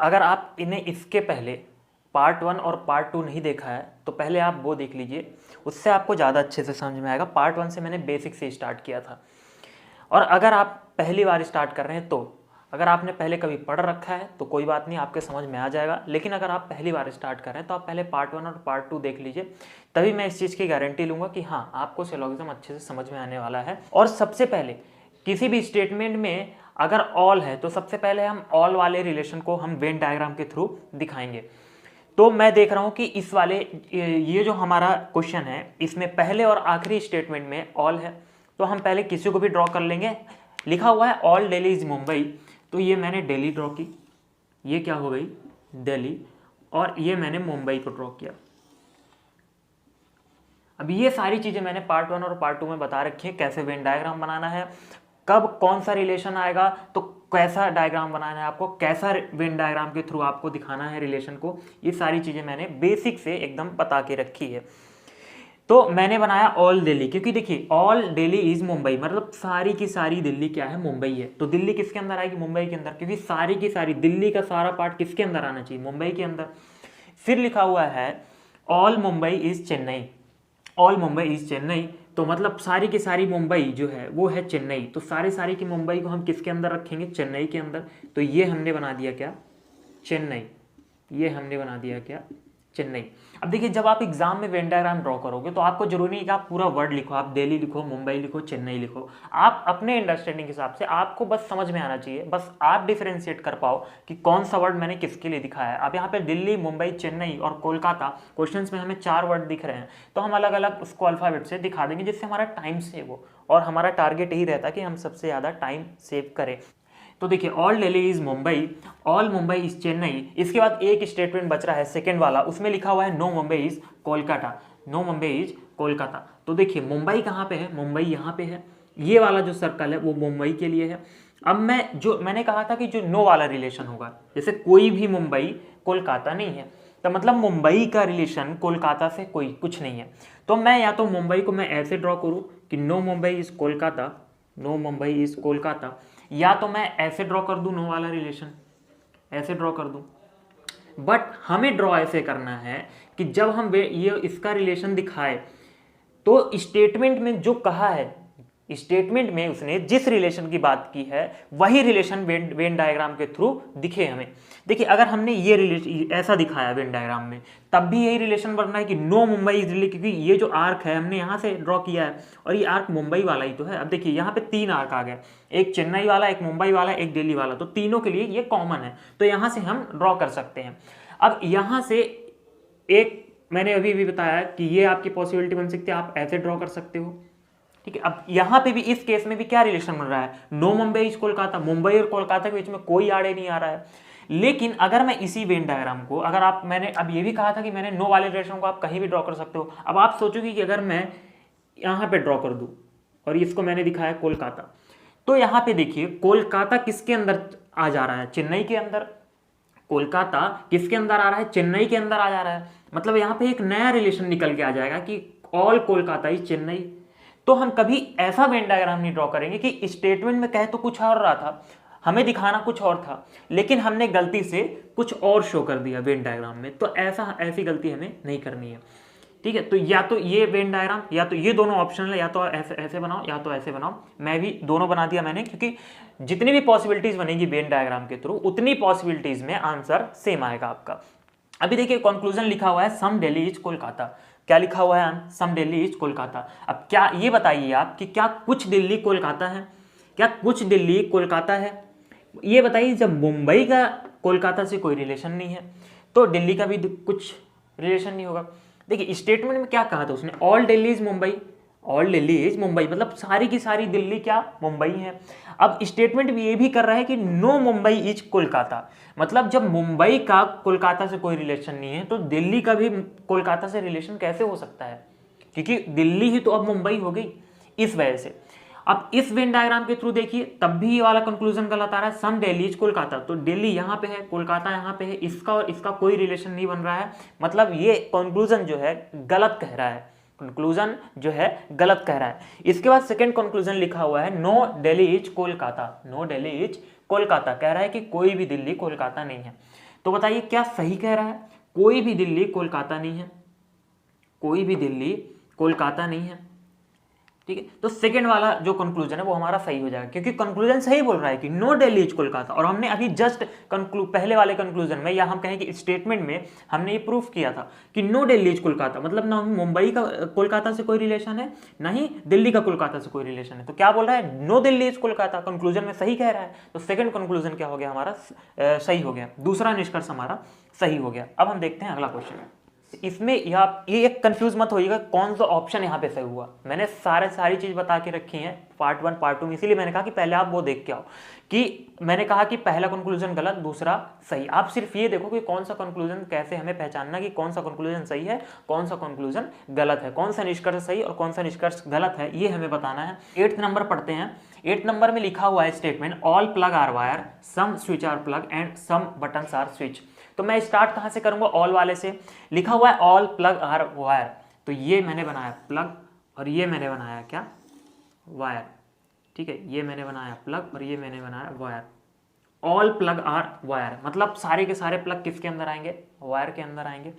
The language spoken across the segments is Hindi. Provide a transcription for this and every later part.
अगर आप इन्हें इसके पहले पार्ट 1 और पार्ट 2 नहीं देखा है तो पहले आप वो देख लीजिए, उससे आपको ज़्यादा अच्छे से समझ में आएगा। पार्ट 1 से मैंने बेसिक से स्टार्ट किया था। और अगर आप पहली बार स्टार्ट कर रहे हैं तो अगर आपने पहले कभी पढ़ रखा है तो कोई बात नहीं, आपके समझ में आ जाएगा। लेकिन अगर आप पहली बार स्टार्ट कर रहे हैं तो आप पहले पार्ट 1 और पार्ट 2 देख लीजिए, तभी मैं इस चीज़ की गारंटी लूँगा कि हाँ, आपको सिलोगिज्म अच्छे से समझ में आने वाला है। और सबसे पहले किसी भी स्टेटमेंट में अगर ऑल है तो सबसे पहले हम ऑल वाले रिलेशन को हम वेन डायग्राम के थ्रू दिखाएंगे। तो मैं देख रहा हूँ कि इस वाले ये जो हमारा क्वेश्चन है इसमें पहले और आखिरी स्टेटमेंट में ऑल है, तो हम पहले किसी को भी ड्रॉ कर लेंगे। लिखा हुआ है ऑल दिल्ली इज मुंबई, तो ये मैंने दिल्ली ड्रॉ की, ये क्या हो गई दिल्ली, और ये मैंने मुंबई को ड्रॉ किया। अब ये सारी चीज़ें मैंने पार्ट 1 और पार्ट 2 में बता रखी है, कैसे वेन डायग्राम बनाना है, कब कौन सा रिलेशन आएगा तो कैसा डायग्राम बनाना है आपको, कैसा वेन डायग्राम के थ्रू आपको दिखाना है रिलेशन को, ये सारी चीज़ें मैंने बेसिक से एकदम बता के रखी है। तो मैंने बनाया ऑल दिल्ली, क्योंकि देखिए ऑल दिल्ली इज मुंबई मतलब सारी की सारी दिल्ली क्या है, मुंबई है। तो दिल्ली किसके अंदर आएगी, मुंबई के अंदर, क्योंकि सारी की सारी दिल्ली का सारा पार्ट किसके अंदर आना चाहिए, मुंबई के अंदर। फिर लिखा हुआ है all Mumbai is Chennai, all Mumbai is Chennai, तो मतलब सारी की सारी मुंबई जो है वो है चेन्नई, तो सारी की मुंबई को हम किसके अंदर रखेंगे, चेन्नई के अंदर। तो ये हमने बना दिया क्या, चेन्नई, ये हमने बना दिया क्या, चेन्नई। अब देखिए जब आप एग्जाम में वेन डायग्राम ड्रॉ करोगे तो आपको जरूरी नहीं कि आप पूरा वर्ड लिखो, आप दिल्ली लिखो, मुंबई लिखो, चेन्नई लिखो, आप अपने अंडरस्टैंडिंग के हिसाब से, आपको बस समझ में आना चाहिए, बस आप डिफरेंशिएट कर पाओ कि कौन सा वर्ड मैंने किसके लिए दिखाया है। अब यहाँ पे दिल्ली, मुंबई, चेन्नई और कोलकाता क्वेश्चंस में हमें 4 वर्ड दिख रहे हैं, तो हम अलग अलग उसको अल्फाबेट से दिखा देंगे जिससे हमारा टाइम सेव हो, और हमारा टारगेट यही रहता है कि हम सबसे ज़्यादा टाइम सेव करें। तो देखिए all Delhi is Mumbai, all Mumbai is Chennai. इसके बाद एक स्टेटमेंट बच रहा है सेकंड वाला, उसमें लिखा हुआ है no Mumbai is Kolkata, no Mumbai is Kolkata. तो देखिए मुंबई कहाँ पे है, मुंबई यहाँ पे है, ये वाला जो सर्कल है वो मुंबई के लिए है। अब मैंने कहा था कि जो नो वाला रिलेशन होगा, जैसे कोई भी मुंबई कोलकाता नहीं है, तो मतलब मुंबई का रिलेशन कोलकाता से कोई कुछ नहीं है। तो मैं या तो मुंबई को मैं ऐसे ड्रॉ करूँ कि no Mumbai is Kolkata, no Mumbai is Kolkata, या तो मैं ऐसे ड्रॉ कर दूं नो वाला रिलेशन, ऐसे ड्रॉ कर दूं। बट हमें ड्रॉ ऐसे करना है कि जब हम ये इसका रिलेशन दिखाए तो स्टेटमेंट में जो कहा है, स्टेटमेंट में उसने जिस रिलेशन की बात की है वही रिलेशन वेन डायग्राम के थ्रू दिखे हमें। देखिए अगर हमने ये रिलेशन ऐसा दिखाया वेन डायग्राम में, तब भी यही रिलेशन बनना है कि नो मुंबई इज दिल्ली, क्योंकि ये जो आर्क है हमने यहाँ से ड्रॉ किया है और ये आर्क मुंबई वाला ही तो है। अब देखिए यहाँ पे 3 आर्क आ गए, एक चेन्नई वाला, एक मुंबई वाला, एक दिल्ली वाला, तो तीनों के लिए ये कॉमन है, तो यहाँ से हम ड्रॉ कर सकते हैं। अब यहाँ से एक मैंने अभी भी बताया कि ये आपकी पॉसिबिलिटी बन सकती है, आप ऐसे ड्रॉ कर सकते हो, ठीक है। अब यहाँ पे भी इस केस में भी क्या रिलेशन बन रहा है, नो मुंबई इज कोलकाता, मुंबई और कोलकाता के बीच में कोई आड़े नहीं आ रहा है। लेकिन अगर मैं इसी वेन डायग्राम को, अगर आप, मैंने अब ये भी कहा था कि मैंने नो वाले रिलेशन को आप कहीं भी ड्रॉ कर सकते हो। अब आप सोचोगे कि अगर मैं यहाँ पे ड्रॉ कर दूं और इसको मैंने दिखाया कोलकाता, तो यहाँ पे देखिए कोलकाता किसके अंदर आ जा रहा है, चेन्नई के अंदर। कोलकाता किसके अंदर आ रहा है, चेन्नई के अंदर आ जा रहा है। मतलब यहाँ पे एक नया रिलेशन निकल के आ जाएगा कि ऑल कोलकाता इज चेन्नई। तो हम कभी ऐसा वेन डायग्राम नहीं ड्रॉ करेंगे कि स्टेटमेंट में कहे तो कुछ और रहा था, हमें दिखाना कुछ और था, लेकिन हमने गलती से कुछ और शो कर दिया वेन डायग्राम में। तो ऐसी गलती हमें नहीं करनी है, ठीक है। तो या तो ये वेन डायग्राम, या तो ये दोनों ऑप्शनल है, या तो ऐसे बनाओ या तो ऐसे बनाओ। मैं भी दोनों बना दिया मैंने, क्योंकि जितनी भी पॉसिबिलिटीज बनेगी वेन डायग्राम के थ्रू उतनी पॉसिबिलिटीज में आंसर सेम आएगा आपका। अभी देखिए कंक्लूजन लिखा हुआ है सम दिल्ली इज कोलकाता, क्या लिखा हुआ है, सम दिल्ली इज कोलकाता। अब क्या ये बताइए आप कि क्या कुछ दिल्ली कोलकाता है, क्या कुछ दिल्ली कोलकाता है, ये बताइए। जब मुंबई का कोलकाता से कोई रिलेशन नहीं है तो दिल्ली का भी कुछ रिलेशन नहीं होगा। देखिए स्टेटमेंट में क्या कहा था उसने, all Delhi is Mumbai, all Delhi is Mumbai, मतलब सारी की सारी दिल्ली क्या, मुंबई है। अब स्टेटमेंट भी ये भी कर रहा है कि नो मुंबई इज कोलकाता, मतलब जब मुंबई का कोलकाता से कोई रिलेशन नहीं है तो दिल्ली का भी कोलकाता से रिलेशन कैसे हो सकता है, क्योंकि दिल्ली ही तो अब मुंबई हो गई, इस वजह से। अब इस वेन डायग्राम के थ्रू देखिए तब भी ये वाला कंक्लूजन गलत आ रहा है, सम दिल्ली इज कोलकाता, तो दिल्ली यहाँ पे है, कोलकाता यहाँ पे है, इसका और इसका कोई रिलेशन नहीं बन रहा है। मतलब ये कंक्लूजन जो है गलत कह रहा है, कंक्लूजन जो है गलत कह रहा है। इसके बाद सेकंड कंक्लूजन लिखा हुआ है no Delhi is Kolkata, no Delhi is Kolkata, कह रहा है कि कोई भी दिल्ली कोलकाता नहीं है। तो बताइए क्या सही कह रहा है? कोई भी दिल्ली कोलकाता नहीं है, कोई भी दिल्ली कोलकाता नहीं है, ठीक है। तो सेकंड वाला जो कंक्लूजन है वो हमारा सही हो जाएगा, क्योंकि कंक्लूजन सही बोल रहा है कि नो दिल्ली इज कोलकाता, और हमने अभी जस्ट पहले वाले कंक्लूजन में, या हम कहें कि स्टेटमेंट में हमने ये प्रूफ किया था कि नो दिल्ली इज कोलकाता, मतलब ना मुंबई का कोलकाता से कोई रिलेशन है, ना ही दिल्ली का कोलकाता से कोई रिलेशन है। तो क्या बोल रहा है? No Delhi is Kolkata, conclusion में सही कह रहा है। तो सेकंड कंक्लूजन क्या हो गया हमारा? सही हो गया, दूसरा निष्कर्ष हमारा सही हो गया। अब हम देखते हैं अगला क्वेश्चन। इसमें ये एक कंफ्यूज मत होइएगा कौन सा ऑप्शन यहाँ पे सही हुआ। मैंने सारी चीज बता के रखी है पार्ट 1 पार्ट 2 में, इसीलिए मैंने कहा कि पहले आप वो देख के आओ कि मैंने कहा कि पहला कंक्लूजन गलत, दूसरा सही। आप सिर्फ ये देखो कि कौन सा कंक्लूजन, कैसे हमें पहचानना कि कौन सा कंक्लूजन सही है, कौन सा कंक्लूजन गलत है, कौन सा निष्कर्ष सही और कौन सा निष्कर्ष गलत है, ये हमें बताना है। 8th नंबर पढ़ते हैं। 8th नंबर में लिखा हुआ है statement, all plug are wire, some switch are plug and some buttons are switch. तो मैं स्टार्ट कहां से करूंगा? ऑल वाले से। लिखा हुआ है ऑल प्लग आर वायर, तो ये मैंने बनाया प्लग और ये मैंने बनाया क्या? वायर, ठीक है। ये मैंने बनाया प्लग और ये मैंने बनाया wire. All plug are wire मतलब सारे के सारे प्लग किसके अंदर आएंगे? वायर के अंदर आएंगे।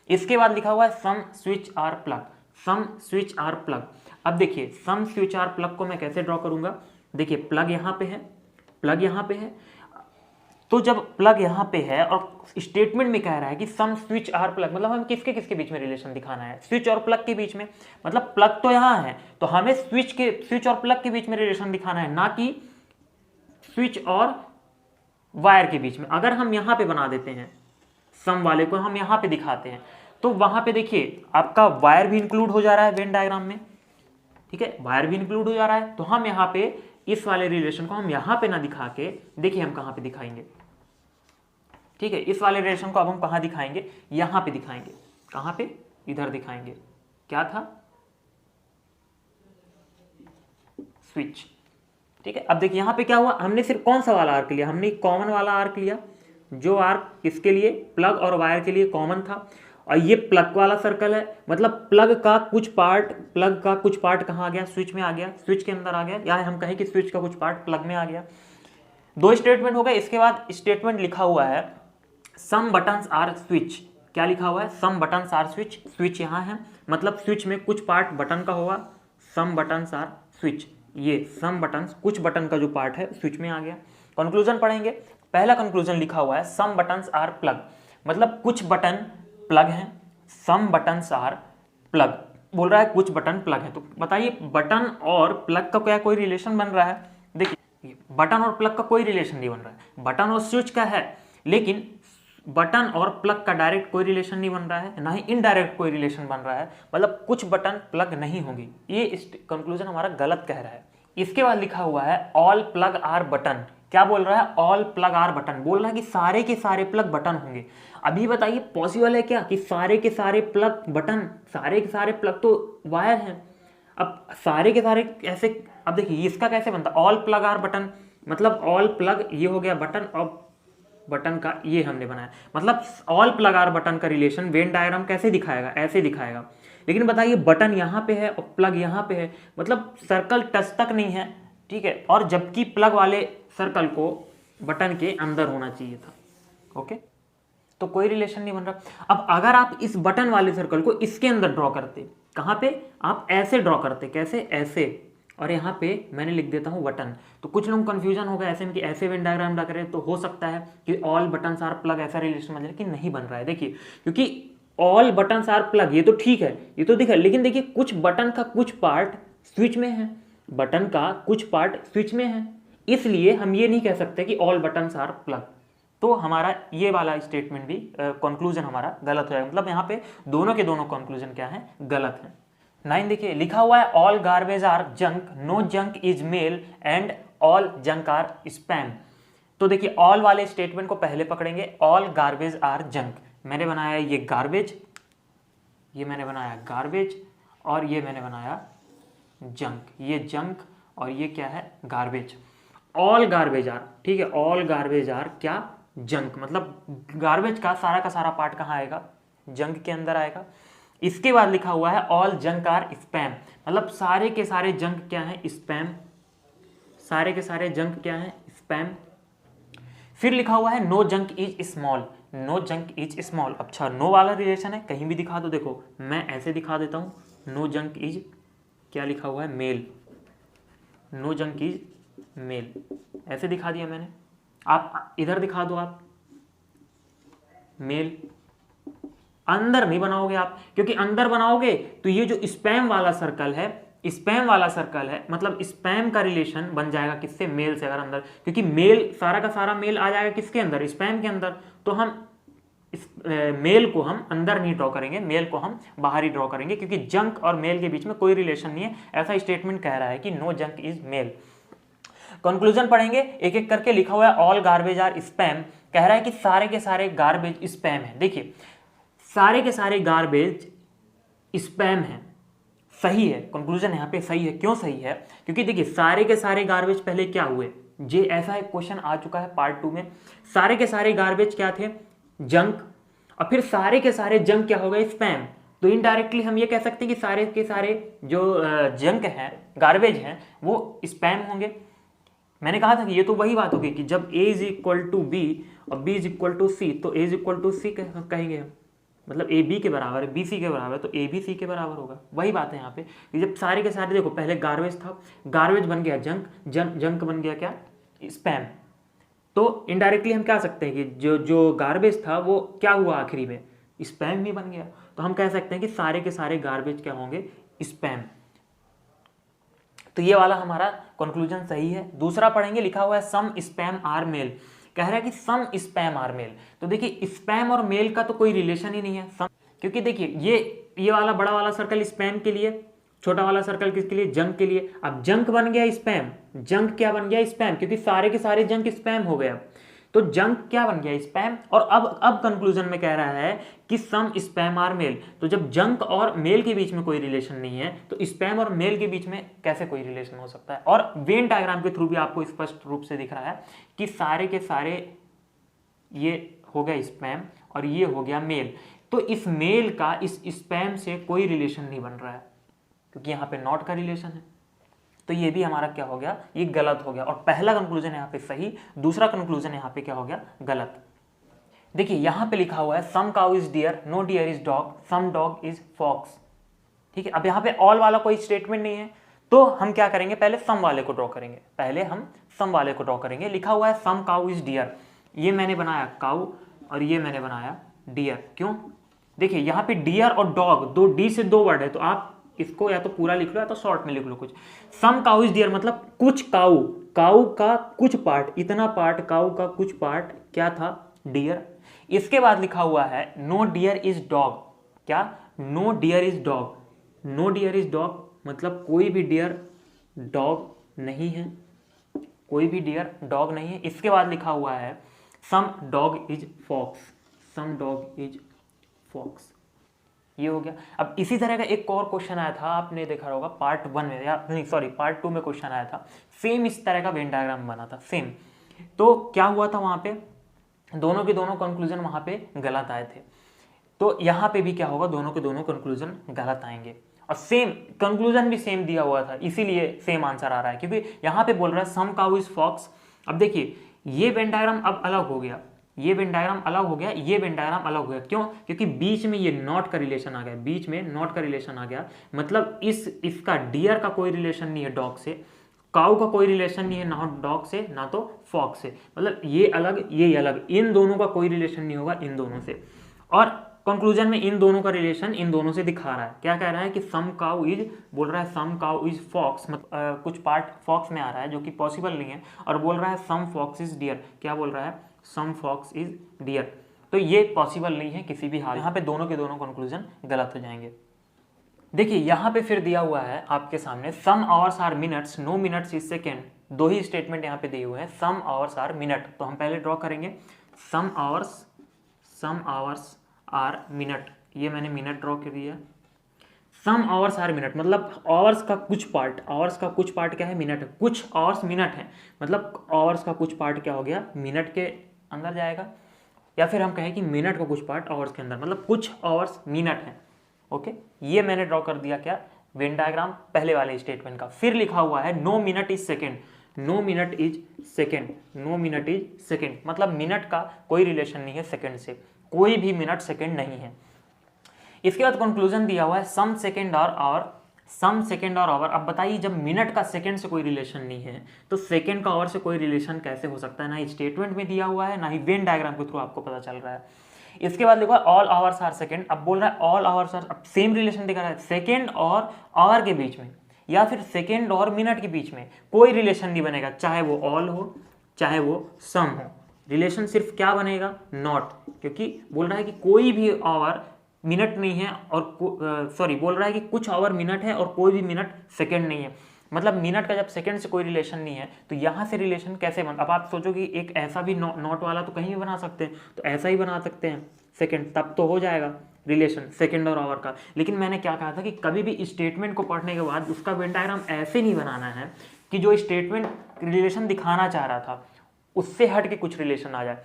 इसके बाद लिखा हुआ है some switch are plug, some switch are plug. अब देखिए सम स्विच आर प्लग को मैं कैसे ड्रॉ करूंगा? देखिए प्लग यहां पे है, प्लग यहां पे है, तो जब प्लग यहां पे है और स्टेटमेंट में कह रहा है कि सम स्विच आर प्लग, मतलब हमें किसके किसके बीच में रिलेशन दिखाना है? स्विच और प्लग के बीच में। मतलब प्लग तो यहां है तो हमें स्विच और प्लग के बीच में रिलेशन दिखाना है, ना कि स्विच और वायर के बीच में। अगर हम यहां पे बना देते हैं सम वाले को, हम यहां पे दिखाते हैं, तो वहां पे देखिए आपका वायर भी इंक्लूड हो जा रहा है वेन डायग्राम में, ठीक है, वायर भी इंक्लूड हो जा रहा है। तो हम यहाँ पे इस वाले रिलेशन को हम यहां पे ना दिखा के, देखिए हम कहां पे दिखाएंगे, ठीक है। इस वाले रिलेशन को अब हम कहां दिखाएंगे? यहां पे दिखाएंगे। कहां पे? इधर दिखाएंगे। क्या था? स्विच, ठीक है। अब देखिए यहां पे क्या हुआ, हमने सिर्फ कौन सा वाला आर्क लिया? हमने कॉमन वाला आर्क लिया, जो आर्क किसके लिए? प्लग और वायर के लिए कॉमन था। और ये प्लग वाला सर्कल है, मतलब प्लग का कुछ पार्ट कहां आ गया? स्विच में आ गया, स्विच के अंदर आ गया, या हम कहें कि स्विच का कुछ पार्ट प्लग में आ गया। दो स्टेटमेंट हो गए। इसके बाद स्टेटमेंट लिखा हुआ है सम बटन्स आर स्विच। क्या लिखा हुआ है? सम बटन्स आर स्विच। स्विच यहां है, मतलब स्विच में कुछ पार्ट बटन का होगा। सम बटन्स आर स्विच, ये सम बटन्स, कुछ बटन का जो पार्ट है स्विच में आ गया। कंक्लूजन पढ़ेंगे। पहला कंक्लूजन लिखा हुआ है सम बटन्स आर प्लग, मतलब कुछ बटन प्लग हैं। सम बटन्स आर प्लग बोल रहा है कुछ बटन प्लग है। तो बताइए बटन और प्लग का क्या कोई रिलेशन बन रहा है? देखिए बटन और प्लग का कोई रिलेशन नहीं बन रहा है। बटन और स्विच का है, लेकिन बटन और प्लग का डायरेक्ट कोई रिलेशन नहीं बन रहा है, ना ही इनडायरेक्ट कोई रिलेशन बन रहा है, मतलब कुछ बटन प्लग नहीं होंगी। ये कंक्लूजन हमारा गलत कह रहा है। इसके बाद लिखा हुआ है ऑल प्लग आर बटन। क्या बोल रहा है? ऑल प्लग आर बटन बोल रहा है कि सारे के सारे प्लग बटन होंगे। अभी बताइए पॉसिबल है क्या कि सारे के सारे प्लग बटन? सारे के सारे प्लग तो वायर हैं। अब सारे के सारे कैसे? अब देखिए इसका कैसे बनता? ऑल प्लग आर बटन, मतलब ऑल प्लग ये हो गया बटन, और बटन का ये हमने बनाया, मतलब ऑल प्लग आर बटन का रिलेशन वेन डायग्राम कैसे दिखाएगा? ऐसे दिखाएगा। लेकिन बताइए बटन यहाँ पे है और प्लग यहाँ पे है, मतलब सर्कल टच तक नहीं है, ठीक है, और जबकि प्लग वाले सर्कल को बटन के अंदर होना चाहिए था। ओके, तो कोई रिलेशन नहीं बन रहा। अब अगर आप इस बटन वाले सर्कल को इसके अंदर ड्रॉ करते, कहाँ पे? आप ऐसे ड्रॉ करते, कैसे? ऐसे, और यहाँ पे मैंने लिख देता हूँ बटन। तो कुछ लोग कंफ्यूजन होगा ऐसे में कि ऐसे वेन डायग्राम ड्रा करें, तो हो सकता है कि ऑल बटन्स आर प्लग ऐसा रिलेशन बन जाए, लेकिन नहीं बन रहा है। देखिए क्योंकि ऑल बटन्स आर प्लग ये तो ठीक है, ये तो दिखा, लेकिन देखिए कुछ बटन का कुछ पार्ट स्विच में है, बटन का कुछ पार्ट स्विच में है, इसलिए हम ये नहीं कह सकते कि ऑल बटन्स आर प्लग। तो हमारा ये वाला स्टेटमेंट भी कंक्लूजन हमारा गलत है, मतलब यहाँ पे दोनों के दोनों कंक्लूजन क्या है? गलत है। 9 देखिए लिखा हुआ है all garbage are junk, no junk is mail and all junk are spam. तो देखिए ऑल वाले स्टेटमेंट को पहले पकड़ेंगे। ऑल गार्बेज आर जंक, मैंने बनाया ये गार्बेज, ये मैंने बनाया गार्बेज, और ये मैंने बनाया जंक, ये जंक और ये क्या है? गार्बेज। ऑल गार्बेज आर, ठीक है, ऑल गार्बेज आर क्या? जंक, मतलब गार्बेज का सारा पार्ट कहाँ आएगा? जंक के अंदर आएगा। इसके बाद लिखा हुआ है ऑल जंक आर स्पैम, मतलब सारे के सारे जंक क्या है? स्पैम, सारे के सारे जंक क्या है? स्पैम। फिर लिखा हुआ है no junk is small, no junk is small. अच्छा, नो वाला रिलेशन है, कहीं भी दिखा दो। देखो मैं ऐसे दिखा देता हूँ, नो जंक इज क्या लिखा हुआ है, mail. No junk is mail, ऐसे दिखा दिया मैंने। आप इधर दिखा दो, आप मेल। अंदर नहीं बनाओगे आप, क्योंकि अंदर बनाओगे तो ये जो स्पैम वाला सर्कल है, स्पैम वाला सर्कल है, मतलब स्पैम का रिलेशन बन जाएगा किससे, मेल से। अगर अंदर, क्योंकि मेल सारा का सारा मेल आ जाएगा किसके अंदर, स्पैम के अंदर। तो हम इस मेल को हम अंदर नहीं ड्रॉ करेंगे, मेल को हम बाहर ही ड्रॉ करेंगे, क्योंकि जंक और मेल के बीच में कोई रिलेशन नहीं है। ऐसा स्टेटमेंट कह रहा है कि no junk is mail. Conclusion पढ़ेंगे एक एक करके। लिखा हुआ है ऑल गार्बेज आर स्पैम, कह रहा है कि सारे के सारे गार्बेज स्पैम है। देखिए सारे के सारे गार्बेज स्पैम है, सही है। कंक्लूजन यहाँ पे सही है। क्यों सही है, क्योंकि देखिए सारे के सारे गार्बेज पहले क्या हुए, ये ऐसा एक क्वेश्चन आ चुका है पार्ट 2 में। सारे के सारे गार्बेज क्या थे, जंक, और फिर सारे के सारे जंक क्या हो गए, स्पैम। तो इनडायरेक्टली हम ये कह सकते हैं कि सारे के सारे जो जंक हैं, गार्बेज हैं, वो स्पैम होंगे। मैंने कहा था कि ये तो वही बात होगी कि जब a is equal to B और b is equal to C, तो a is equal to C कहेंगे हम। मतलब a b के बराबर है, b c के बराबर है, तो a भी c के बराबर होगा। वही बात है यहाँ पे कि जब सारे के सारे, देखो पहले गार्बेज था, गार्बेज बन गया जंक, जंक बन गया क्या, स्पैम। तो इनडायरेक्टली हम कह सकते हैं कि जो जो गार्बेज था वो क्या हुआ आखिरी में, स्पैम ही बन गया। तो हम कह सकते हैं कि सारे के सारे गार्बेज क्या होंगे, स्पैम। तो ये वाला हमारा कंक्लूजन सही है। दूसरा पढ़ेंगे, लिखा हुआ है सम स्पैम आर मेल, कह रहा है कि सम स्पैम आर मेल। तो देखिए स्पैम और मेल का तो कोई रिलेशन ही नहीं है, सम, क्योंकि देखिए ये वाला बड़ा वाला सर्कल स्पैम के लिए, छोटा वाला सर्कल किसके लिए, जंक के लिए। अब जंक बन गया स्पैम, जंक क्या बन गया, स्पैम, क्योंकि सारे के सारे जंक स्पैम हो गए। अब तो जंक क्या बन गया, स्पैम। और अब कंक्लूजन में कह रहा है कि सम स्पैम आर मेल। तो जब जंक और मेल के बीच में कोई रिलेशन नहीं है, तो स्पैम और मेल के बीच में कैसे कोई रिलेशन हो सकता है। और वेन डायग्राम के थ्रू भी आपको स्पष्ट रूप से दिख रहा है कि सारे के सारे ये हो गया स्पैम और ये हो गया मेल। तो इस मेल का इस स्पैम से कोई रिलेशन नहीं बन रहा है, क्योंकि यहाँ पे नॉट का रिलेशन है। तो ये भी हमारा क्या हो गया, ये गलत हो गया। और पहला कंक्लूजन यहाँ पे सही, दूसरा कंक्लूजन यहाँ पे क्या हो गया, गलत। देखिए यहाँ पे लिखा हुआ है some cow is deer, no deer is dog, some dog is fox. ठीक है, अब यहाँ पे ऑल वाला कोई स्टेटमेंट नहीं है, तो हम क्या करेंगे, पहले सम वाले को ड्रॉ करेंगे। पहले हम सम वाले को ड्रॉ करेंगे। लिखा हुआ है सम काउ इज डियर, ये मैंने बनाया काउ और ये मैंने बनाया डियर। क्यों, देखिए यहाँ पे डियर और डॉग, दो डी से दो वर्ड है, तो आप इसको या तो पूरा लिख लो या तो शॉर्ट में लिख लो कुछ। सम काउ इज डियर मतलब कुछ काउ, काउ का कुछ पार्ट, इतना पार्ट काउ का कुछ पार्ट क्या था, डियर। इसके बाद लिखा हुआ है नो डियर इज डॉग, क्या, no deer is dog. No deer is dog मतलब कोई भी डियर डॉग नहीं है, कोई भी डियर डॉग नहीं है। इसके बाद लिखा हुआ है some dog is fox, some dog is fox. ये हो गया। अब इसी तरह का एक और क्वेश्चन आया था, आपने देखा होगा पार्ट 1 में, या नहीं सॉरी पार्ट 2 में क्वेश्चन आया था, सेम इस तरह का वेन डायग्राम बना था सेम। तो क्या हुआ था वहां पे, दोनों के दोनों कंक्लूजन वहां पे गलत आए थे। तो यहाँ पे भी क्या होगा, दोनों के दोनों कंक्लूजन गलत आएंगे। और सेम कंक्लूजन भी सेम दिया हुआ था, इसीलिए सेम आंसर आ रहा है, क्योंकि यहाँ पे बोल रहा है सम काउ इज फॉक्स। अब देखिए ये वेन डायग्राम अब अलग हो गया, ये वेन डायग्राम अलग हो गया, ये वेन डायग्राम अलग हो गया। क्यों, क्योंकि बीच में ये नॉट का रिलेशन आ गया, बीच में नॉट का रिलेशन आ गया। मतलब इसका डियर का कोई रिलेशन नहीं है डॉग से, काउ का कोई रिलेशन नहीं है ना डॉग से ना तो फॉक्स से। मतलब ये अलग ये अलग, इन दोनों का कोई रिलेशन नहीं होगा इन दोनों से। और कंक्लूजन में इन दोनों का रिलेशन इन दोनों से दिखा रहा है। क्या कह रहा है कि सम काउ इज, बोल रहा है सम काउ इज फॉक्स, मतलब कुछ पार्ट फॉक्स में आ रहा है जो कि पॉसिबल नहीं है, और बोल रहा है सम फॉक्स इज डियर। क्या बोल रहा है, सम फॉक्स इज डियर। तो ये पॉसिबल नहीं है किसी भी हाल। यहाँ पे दोनों के दोनों कंक्लूजन गलत हो जाएंगे। देखिए यहाँ पे फिर दिया हुआ है आपके सामने some hours are minutes, no minutes is second. दो ही स्टेटमेंट यहाँ पे दिए हुए हैं, सम आवर्स आर मिनट। तो हम पहले ड्रॉ करेंगे सम आवर्स आर मिनट, ये मैंने मिनट ड्रॉ कर दिया। सम आवर्स आर मिनट मतलब आवर्स का कुछ पार्ट, आवर्स का कुछ पार्ट क्या है, मिनट है। कुछ आवर्स मिनट है, मतलब आवर्स का कुछ पार्ट क्या हो गया, मिनट के अंदर जाएगा। या फिर हम कहें कि मिनट का कुछ पार्ट आवर्स के अंदर, मतलब कुछ आवर्स मिनट है। ओके, ये मैंने ड्रॉ कर दिया क्या, वेन डायग्राम पहले वाले स्टेटमेंट का। फिर लिखा हुआ है no minute is second, no minute is second, no minute is second, मतलब मिनट का कोई रिलेशन नहीं है सेकेंड से, कोई भी मिनट सेकेंड नहीं है। इसके बाद कंक्लूजन दिया हुआ है सम सेकेंड और आवर, सम सेकेंड और आवर। अब बताइए जब मिनट का सेकेंड से कोई रिलेशन नहीं है तो सेकेंड का आवर से कोई रिलेशन कैसे हो सकता है? ना ही स्टेटमेंट में दिया हुआ है, ना ही वेन डायग्राम के थ्रू आपको पता चल रहा है। इसके बाद लिखा ऑल आवर्स आर सेकेंड। अब बोल रहा है ऑल आवर्स आर, अब सेम रिलेशन दिखा रहा है, सेकेंड और आवर के बीच में या फिर सेकेंड और मिनट के बीच में कोई रिलेशन नहीं बनेगा, चाहे वो ऑल हो चाहे वो सम हो। रिलेशन सिर्फ क्या बनेगा? नॉट, क्योंकि बोल रहा है कि कोई भी आवर मिनट नहीं है और सॉरी बोल रहा है कि कुछ आवर मिनट है और कोई भी मिनट सेकेंड नहीं है। मतलब मिनट का जब सेकंड से कोई रिलेशन नहीं है तो यहाँ से रिलेशन कैसे बन? अब आप सोचो कि एक ऐसा भी नॉट वाला तो कहीं भी बना सकते हैं, तो ऐसा ही बना सकते हैं सेकंड, तब तो हो जाएगा रिलेशन सेकंड और आवर का। लेकिन मैंने क्या कहा था कि कभी भी स्टेटमेंट को पढ़ने के बाद उसका वेन डायग्राम ऐसे नहीं बनाना है कि जो स्टेटमेंट रिलेशन दिखाना चाह रहा था उससे हट के कुछ रिलेशन आ जाए।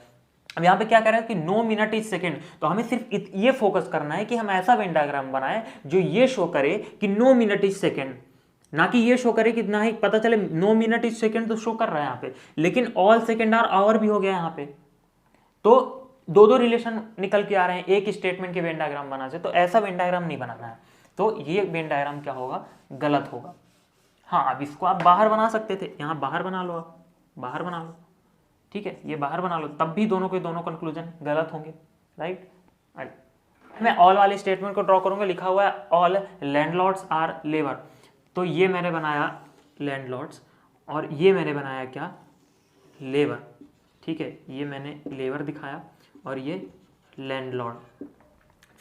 अब यहाँ पे क्या कह रहा है कि नो मिनट इज सेकेंड, तो हमें सिर्फ ये फोकस करना है कि हम ऐसा वेन डायग्राम बनाए जो ये शो करे कि नो मिनट इज सेकेंड, ना कि ये शो करे कि ना ही पता चले नो मिनट इज सेकेंड तो शो कर रहा है यहाँ पे, लेकिन ऑल सेकेंड आर आवर भी हो गया यहाँ पे, तो दो दो रिलेशन निकल के आ रहे हैं एक स्टेटमेंट के वेन डायग्राम बनाने से। तो ऐसा वेन डायग्राम नहीं बनाना है, तो ये वेन डायग्राम क्या होगा? गलत होगा। हाँ, अब इसको आप बाहर बना सकते थे, यहाँ बाहर बना लो, आप बाहर बना लो, ठीक है, ये बाहर बना लो, तब भी दोनों के दोनों कंक्लूजन गलत होंगे, राइट। मैं ऑल वाले स्टेटमेंट को ड्रॉ करूंगा, लिखा हुआ है ऑल लैंडलॉर्ड्स आर लेबर, तो ये मैंने बनाया लैंडलॉर्ड्स और ये मैंने बनाया क्या? लेबर, ठीक है, ये मैंने लेबर दिखाया और ये लैंडलॉर्ड।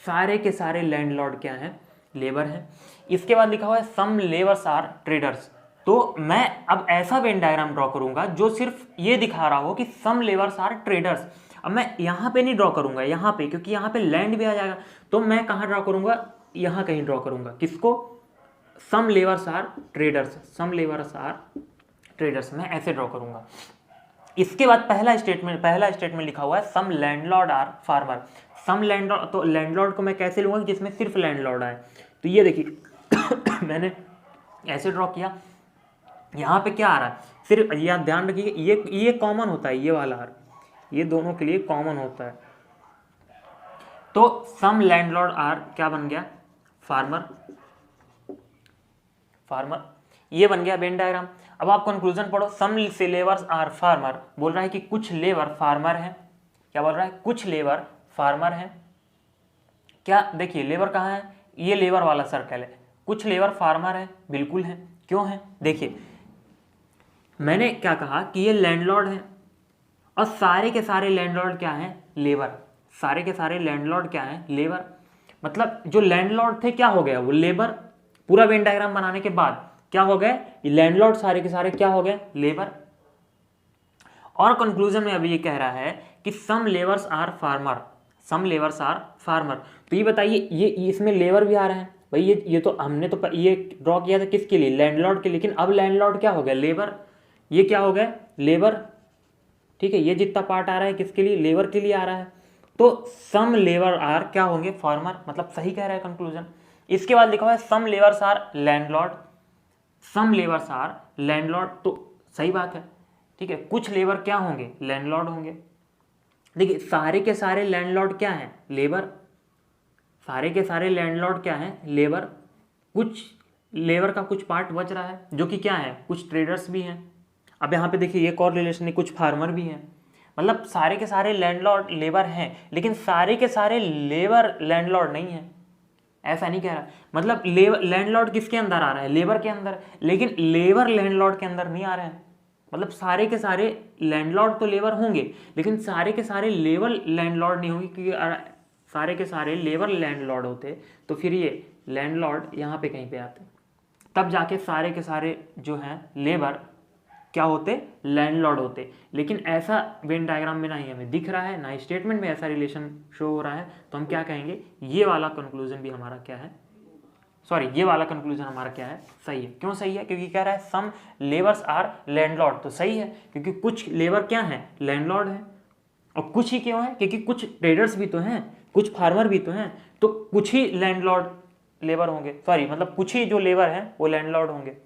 सारे के सारे लैंडलॉर्ड क्या हैं? लेबर हैं। इसके बाद लिखा हुआ है सम लेबर्स आर ट्रेडर्स, तो मैं अब ऐसा वेन डायग्राम ड्रॉ करूंगा जो सिर्फ ये दिखा रहा हो कि सम लेबर्स आर ट्रेडर्स। अब मैं यहाँ पे नहीं ड्रॉ करूंगा, यहाँ पे, क्योंकि यहाँ पे लैंड भी आ जाएगा, तो मैं कहाँ ड्रॉ करूंगा? यहाँ कहीं ड्रॉ करूंगा। किसको? Some labours are traders, some labours are traders, मैं ऐसे ड्रॉ करूंगा। इसके बाद पहला स्टेटमेंट लिखा हुआ है some landlord are farmer. Some landlord, तो लैंडलॉर्ड को मैं कैसे लूंगा जिसमें सिर्फ लैंडलॉर्ड आए? तो ये देखिए मैंने ऐसे ड्रॉ किया, यहाँ पे क्या आ रहा है? सिर्फ ये आप ध्यान रखिए, ये कॉमन होता है, ये वाला आर, ये दोनों के लिए कॉमन होता है। तो सम लैंडलॉर्ड आर क्या बन गया? फार्मर, फार्मर, ये बन गया वेन डायग्राम। अब आप कंक्लूजन पढ़ो, सम लेबर्स आर फार्मर, बोल रहा है कि कुछ लेबर फार्मर है। क्या बोल रहा है? कुछ लेबर फार्मर है। क्या देखिए लेबर कहाँ है? ये लेबर वाला सर्कल है, कुछ लेबर फार्मर है, बिल्कुल है। क्यों है? देखिए मैंने क्या कहा कि ये लैंडलॉर्ड है और सारे के सारे लैंडलॉर्ड क्या हैं? लेबर। सारे के सारे लैंडलॉर्ड क्या हैं? लेबर। मतलब जो लैंडलॉर्ड थे क्या हो गया? वो लेबर। पूरा वेन डायग्राम बनाने के बाद क्या हो गए? लैंडलॉर्ड सारे के सारे क्या हो गए? लेबर। और कंक्लूजन में अभी ये कह रहा है कि some labours are farmer, some labours are farmer. तो ये बताइए, ये इसमें लेबर भी आ रहे हैं भाई, ये तो हमने तो ये ड्रॉ किया था किसके लिए? लैंडलॉर्ड के, लेकिन अब लैंडलॉर्ड क्या हो गया? लेबर। ये क्या हो गया? लेबर, ठीक है। ये जितना पार्ट आ रहा है किसके लिए? लेबर के लिए आ रहा है। तो सम लेबर आर क्या होंगे? फार्मर, मतलब सही कह रहा है कंक्लूजन। इसके बाद लिखा हुआ है some labours are landlord, some labours are landlord, तो सही बात है, ठीक है। कुछ लेबर क्या होंगे? लैंडलॉर्ड होंगे। देखिए सारे के सारे लैंडलॉर्ड क्या हैं? लेबर। सारे के सारे लैंडलॉर्ड क्या हैं? लेबर। कुछ लेबर का कुछ पार्ट बच रहा है जो कि क्या है? कुछ ट्रेडर्स भी हैं। अब यहाँ पे देखिए एक और रिलेशन है, कुछ फार्मर भी हैं। मतलब सारे के सारे लैंडलॉर्ड लेबर हैं, लेकिन सारे के सारे लेबर लैंडलॉर्ड नहीं है, ऐसा नहीं कह रहा। मतलब लेबर लैंडलॉर्ड किसके अंदर आ रहा है? लेबर के अंदर, लेकिन लेबर लैंडलॉर्ड के अंदर नहीं आ रहे हैं। मतलब सारे के सारे लैंडलॉर्ड तो लेबर होंगे, लेकिन सारे के सारे लेबर लैंडलॉर्ड नहीं होंगे, क्योंकि सारे के सारे लेबर लैंडलॉर्ड होते तो फिर ये लैंडलॉर्ड यहाँ पे कहीं पे आते, तब जाके सारे के सारे जो हैं लेबर क्या होते? लैंडलॉर्ड होते। लेकिन ऐसा वेन डायग्राम में ना ही हमें दिख रहा है, ना ही स्टेटमेंट में ऐसा रिलेशन शो हो रहा है, तो हम क्या कहेंगे? ये वाला कंक्लूजन भी हमारा क्या है? सॉरी, ये वाला कंक्लूजन हमारा क्या है? सही है। क्यों सही है? क्योंकि कह रहा है सम लेबर्स आर लैंडलॉर्ड, तो सही है, क्योंकि कुछ लेबर क्या है? लैंडलॉर्ड है। और कुछ ही क्यों है? क्योंकि कुछ ट्रेडर्स भी तो हैं, कुछ फार्मर भी तो हैं, तो कुछ ही लैंडलॉर्ड लेबर होंगे, सॉरी मतलब कुछ ही जो लेबर हैं वो लैंडलॉर्ड होंगे।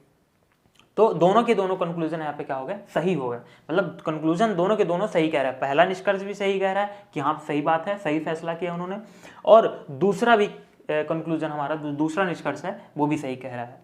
तो दोनों के दोनों कंक्लूजन यहाँ पे क्या हो गए, सही हो गए। मतलब कंक्लूजन दोनों के दोनों सही कह रहा है, पहला निष्कर्ष भी सही कह रहा है कि हाँ सही बात है, सही फैसला किया उन्होंने, और दूसरा भी कंक्लूजन हमारा दूसरा निष्कर्ष है वो भी सही कह रहा है।